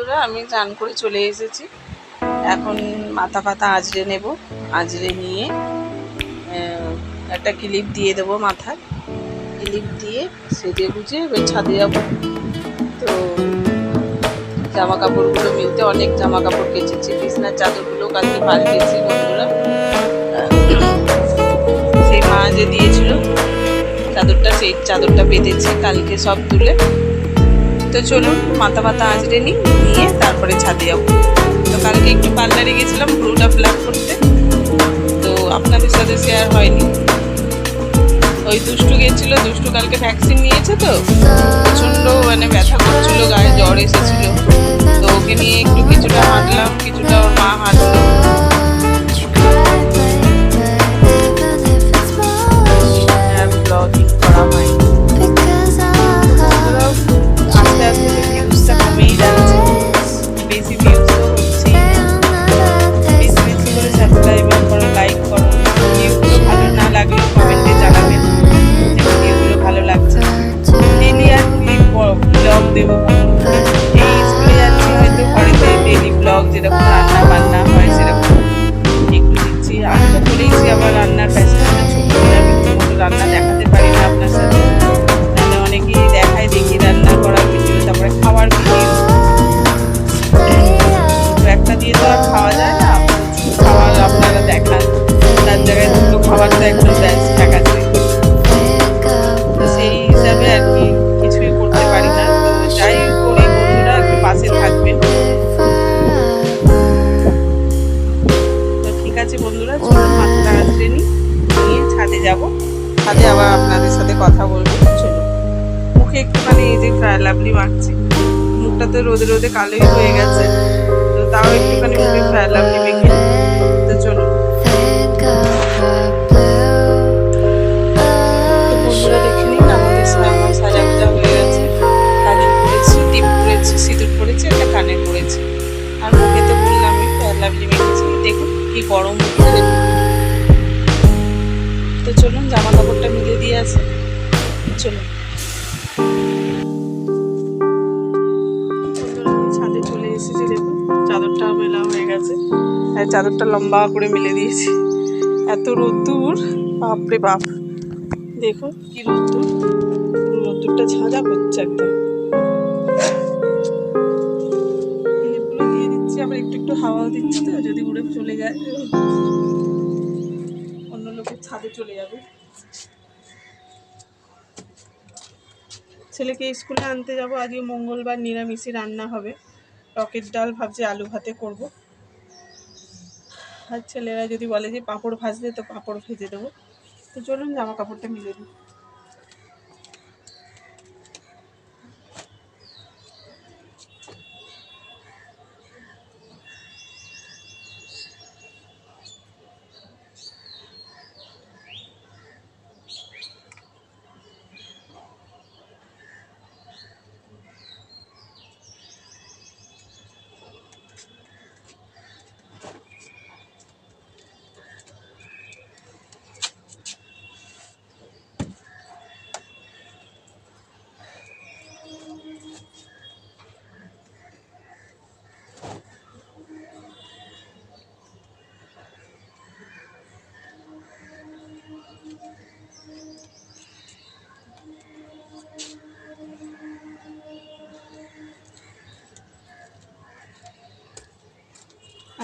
বন্ধুরা, আমি চান করে চলে এসেছি। এখন মাথা পাতা আঁচড়ে নেব। আঁচড়ে নিয়ে একটা ক্লিপ দিয়ে দেবো মাথায়। ক্লিপ দিয়ে সেজে গুজে এবার ছাদে যাব। তো জামা কাপড়গুলো মিলতে অনেক জামা কাপড় কেচেছি। বিছনার চাদরগুলো কালকে পাল্টেছি বন্ধুরা। সেই মা যে দিয়েছিল চাদরটা, সেই চাদরটা পেতেছি কালকে সব তুলে। তো চলুন মাথা পাতা আঁচড়ে নিয়ে তারপরে ছাদে যাবো। তো কালকে একটু পার্লারে গেছিলাম ভ্রুটা ফ্ল্যাপ করতে, তো আপনাদের সাথে শেয়ার হয়নি। ওই দুষ্টু গেছিলো, দুষ্টু কালকে ভ্যাকসিন নিয়েছে, তো প্রচণ্ড ব্যথা করছিল, গায়ে জ্বর এসেছিল। তো ওকে নিয়ে একটু কিছুটা হাঁটলাম, কিছুটা ওর মা হাঁটলো। ব্লগিং করা হয় আস্তে আস্তে, ভিউজটা কমেই যাচ্ছে, বেশি ভিউজ তো হচ্ছেই না। বেশি বেশি করে সাবস্ক্রাইবার করো, লাইক করো। ভিডিওগুলো ভালো না লাগলেও কমেন্টে জানাবেন যে ভিডিওগুলো ভালো লাগছে। ডেলি আর ব্লগ দেবো, এই স্কুলে যাচ্ছি হয়তো ঘরেতে ডেলি ব্লগ যেরকম রান্না বান্না হয় সেরকম একটু দিচ্ছি। আমি তো বলেইছি আমার রান্নার প্যাশনটা ছোটো, আমি ঠিকমতো রান্না দেখাতে পারি না আপনার সাথে। মানে অনেকেই দেখায়, দেখি রান্না করার ভিডিও, তারপরে খাওয়ার ভিডিও, একটা দিয়ে তো আর খাওয়া যায় না। খাওয়ার আপনারা দেখান, তার জায়গায় দুটো খাবার তো একদম ব্যাস দেখাচ্ছে। তো সেই হিসাবে আর কি কিছুই করতে পারি না। তো যাই করি বন্ধুরা, একটু পাশে থাকবেন। তো ঠিক আছে বন্ধুরা, চলুন মাথাটা আঁচড়ে নিয়ে ছাদে যাব। ছাদে আবার আপনাদের সাথে কথা বলবো। চলুন, মুখে একটুখানি এই যে ফেয়ার লাভলি মাখছি। মুখটা তো রোদে রোদে কালোই হয়ে গেছে, তো তাও একটুখানি মুখে ফেয়ার লাভলি মেখে। তো চলুন বন্ধুরা, দেখে নিন আমাদের সাজা গুজা হয়ে গেছে। কাজল করেছি, টিপ করেছি, সিঁদুর করেছি, একটা কানে করেছি, আর মুখে তো বললাম আমি ফেয়ার লাভলি মেখেছি। দেখুন কি গরম মুখটা, দেখুন। তো চলুন জামা কাপড়টা মিলে দিয়ে আসি। চলুন ছাদে চলে এসেছি। দেখুন চাদরটা মেলা হয়ে গেছে, আর চাদরটা লম্বা করে মিলে দিয়েছি। এত রোদ্দুর, বাপরে বাপ, দেখুন কি রোদ্দুর, রোদ্দুরটা ঝাঁঝা করছে একদম। ক্লিপগুলো দিয়ে দিচ্ছি, আবার একটু একটু হাওয়াও দিচ্ছি, তো যদি উড়ে চলে যায় অন্য লোকের ছাদে চলে যাবে। ছেলেকে স্কুলে আনতে যাব। আজকে মঙ্গলবার, নিরামিষই রান্না হবে। টকের ডাল ভাবছি আলু ভাতে করব। আর ছেলেরা যদি বলে যে পাঁপড় ভাজতে, তো পাঁপড় ভেজে দেবো। তো চলুন জামা কাপড়টা মিলে দিই।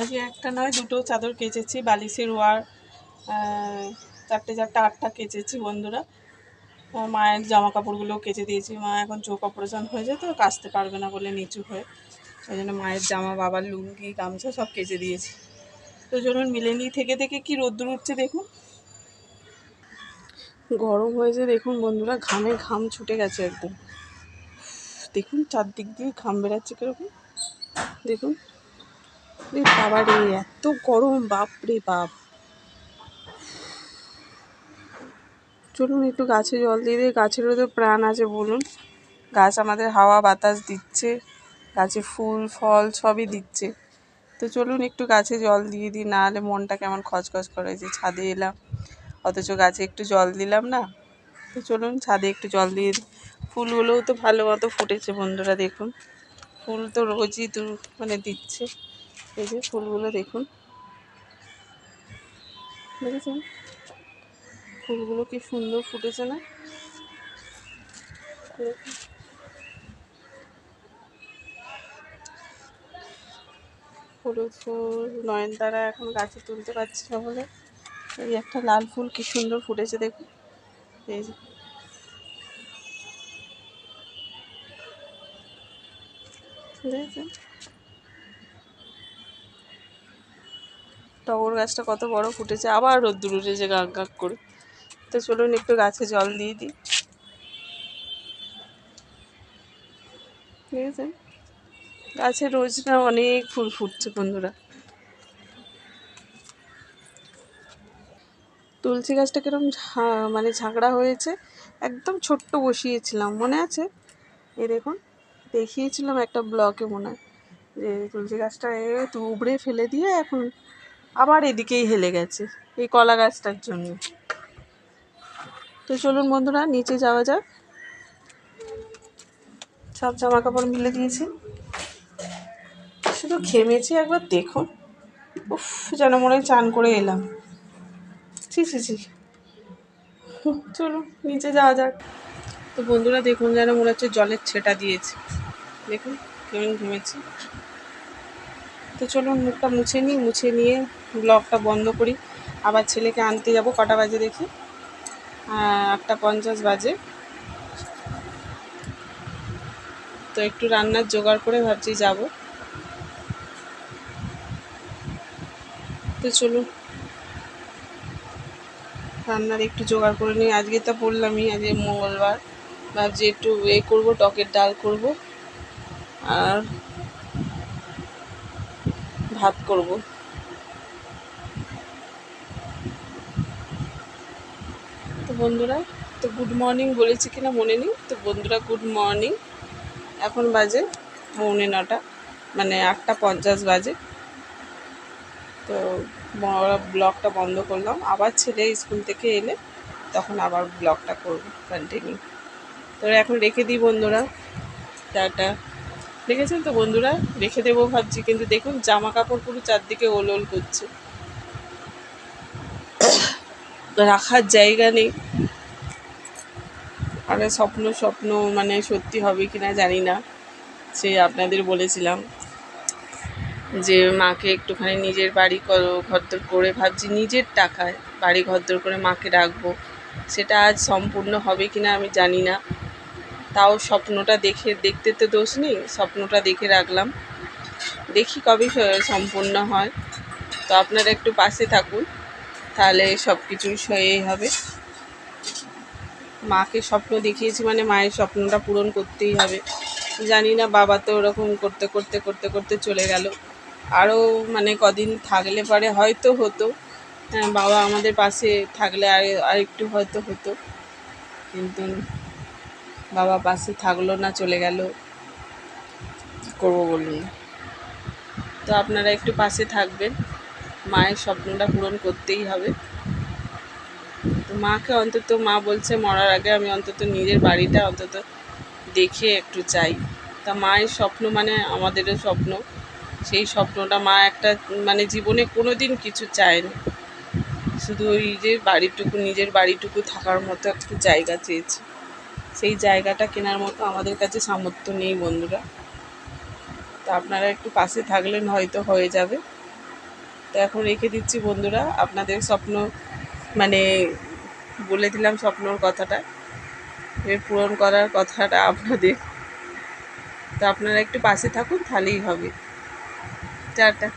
আজকে একটা নয়, দুটো চাদর কেচেছি। বালিশের ওয়ার 4টে 8টা কেচেছি বন্ধুরা। মায়ের জামা কাপড়গুলো কেচে দিয়েছি। মা এখন চোখ অপারেশন হয়েছে, তো কাচতে পারবে না বলে নিচু হয়ে, সেই জন্য মায়ের জামা, বাবার লুঙ্গি, গামছা সব কেচে দিয়েছি। তো চলুন মিলে নিই। থেকে থেকে কি রোদ্দুর উঠছে দেখুন, গরম হয়েছে দেখুন বন্ধুরা, ঘামে ঘাম ছুটে গেছে একদম। দেখুন চারদিক দিয়ে ঘাম বেরাচ্ছে কীরকম, দেখুন। রে বাবা রে, এত গরম, বাপ রে বাপ। চলুন একটু গাছে জল দিয়ে দিই। গাছেরও তো প্রাণ আছে বলুন। গাছ আমাদের হাওয়া বাতাস দিচ্ছে, গাছে ফুল ফল সবই দিচ্ছে। তো চলুন একটু গাছে জল দিয়ে দিই, না হলে মনটা কেমন খচখচ করে। যে ছাদে এলাম, অথচ গাছে একটু জল দিলাম না। তো চলুন ছাদে একটু জল দিয়ে দিই। ফুলগুলোও তো ভালো মতো ফুটেছে বন্ধুরা, দেখুন ফুল তো রোজই মানে দিচ্ছে। এই যে ফুলগুলো দেখুন, দেখেছেন ফুলগুলো কি সুন্দর ফুটেছে না? হলুদ ফুল নয়নতারা এখন গাছে তুলতে পারছি না বলে, এই একটা লাল ফুল কি সুন্দর ফুটেছে দেখুন। এই যে দেখেছেন, টগর গাছটা কত বড় ফুটেছে, আবার রোদ্দুর উঠেছে গাক গাক করে। তো চলুন একটু গাছে জল দিয়ে দিই। দেখেছেন গাছে রোজ না অনেক ফুল ফুটছে বন্ধুরা। তুলসী গাছটা কিরম মানে ঝাঁকড়া হয়েছে, একদম ছোট্ট বসিয়েছিলাম মনে আছে? এই দেখুন দেখিয়েছিলাম একটা ব্লকে মনে হয়, যে তুলসী গাছটা উবড়ে ফেলে দিয়ে এখন আবার এদিকেই হেলে গেছে এই কলা গাছটার জন্য। তো চলুন বন্ধুরা নিচে যাওয়া যাক। সব জামা কাপড় মিলে দিয়েছি, শুধু ঘেমেছি একবার দেখুন। উফ, যেন মনে হয় চান করে এলাম। ছি ছি ছি। চলুন নিচে যাওয়া যাক। তো বন্ধুরা দেখুন যেন মনে হচ্ছে জলের ছেটা দিয়েছে, দেখুন কেমন ঘেমেছি। তো চলুন মুখটা মুছে নিই, মুছে নিয়ে ব্লগটা বন্ধ করি। আবার ছেলেকে আনতে যাব, কটা বাজে দেখি, 8:50 বাজে। তো একটু রান্নার জোগাড় করে ভাবছি যাব। তো চলুন রান্নার একটু জোগাড় করে নিই। আজকে তো বললামই আজকে মঙ্গলবার, ভাবছি একটু করবো, টকের ডাল করব আর ভাত করব। তো বন্ধুরা, তো গুড মর্নিং বলেছি কিনা মনে নেই। তো বন্ধুরা গুড মর্নিং, এখন বাজে 9:45, মানে 8:50 বাজে। তো ব্লগটা বন্ধ করলাম, আবার ছেলে স্কুল থেকে এলে তখন আবার ব্লগটা করব কন্টিনিউ। তো এখন রেখে দিই বন্ধুরা, টাটা। দেখেছেন তো বন্ধুরা, রেখে দেবো ভাবছি, কিন্তু দেখুন জামা কাপড় পুরো চারদিকে ওলওল করছে, রাখার জায়গা নেই। আর স্বপ্ন স্বপ্ন মানে সত্যি হবে কিনা জানি না। সে আপনাদের বলেছিলাম যে মাকে একটুখানি নিজের বাড়ি ঘরদোর করে, ভাবছি নিজের টাকায় বাড়ি ঘরদোর করে মাকে রাখবো। সেটা আজ সম্পূর্ণ হবে কিনা আমি জানি না, তাও স্বপ্নটা দেখতে তো দোষ নেই, স্বপ্নটা দেখে রাখলাম, দেখি কবে সম্পূর্ণ হয়। তো আপনারা একটু পাশে থাকুন, তাহলে সব কিছুই হবে। মাকে স্বপ্ন দেখিয়েছি মানে মায়ের স্বপ্নটা পূরণ করতেই হবে। জানি না, বাবা তো ওরকম করতে করতে করতে করতে চলে গেল। আরও মানে কদিন থাকলে পরে হয়তো হতো, হ্যাঁ বাবা আমাদের পাশে থাকলে আর একটু হয়তো হতো, কিন্তু বাবা পাশে থাকলো না, চলে গেল, কী করবো বলুন। তো আপনারা একটু পাশে থাকবেন, মায়ের স্বপ্নটা পূরণ করতেই হবে। তো মাকে অন্তত, মা বলছে মরার আগে আমি অন্তত নিজের বাড়িটা অন্তত দেখে একটু চাই। তা মায়ের স্বপ্ন মানে আমাদেরও স্বপ্ন, সেই স্বপ্নটা মা একটা মানে জীবনে কোনো দিন কিছু চায়নি, শুধু ওই যে বাড়িটুকু, নিজের বাড়িটুকু থাকার মতো একটু জায়গা চেয়েছে। সেই জায়গাটা কেনার মতো আমাদের কাছে সামর্থ্য নেই বন্ধুরা। তো আপনারা একটু পাশে থাকলেন হয়তো হয়ে যাবে। তো এখন রেখে দিচ্ছি বন্ধুরা, আপনাদের স্বপ্ন মানে বলে দিলাম স্বপ্নর কথাটা, এর পূরণ করার কথাটা আপনাদের। তো আপনারা একটু পাশে থাকুন, তাহলেই হবে। টাটা।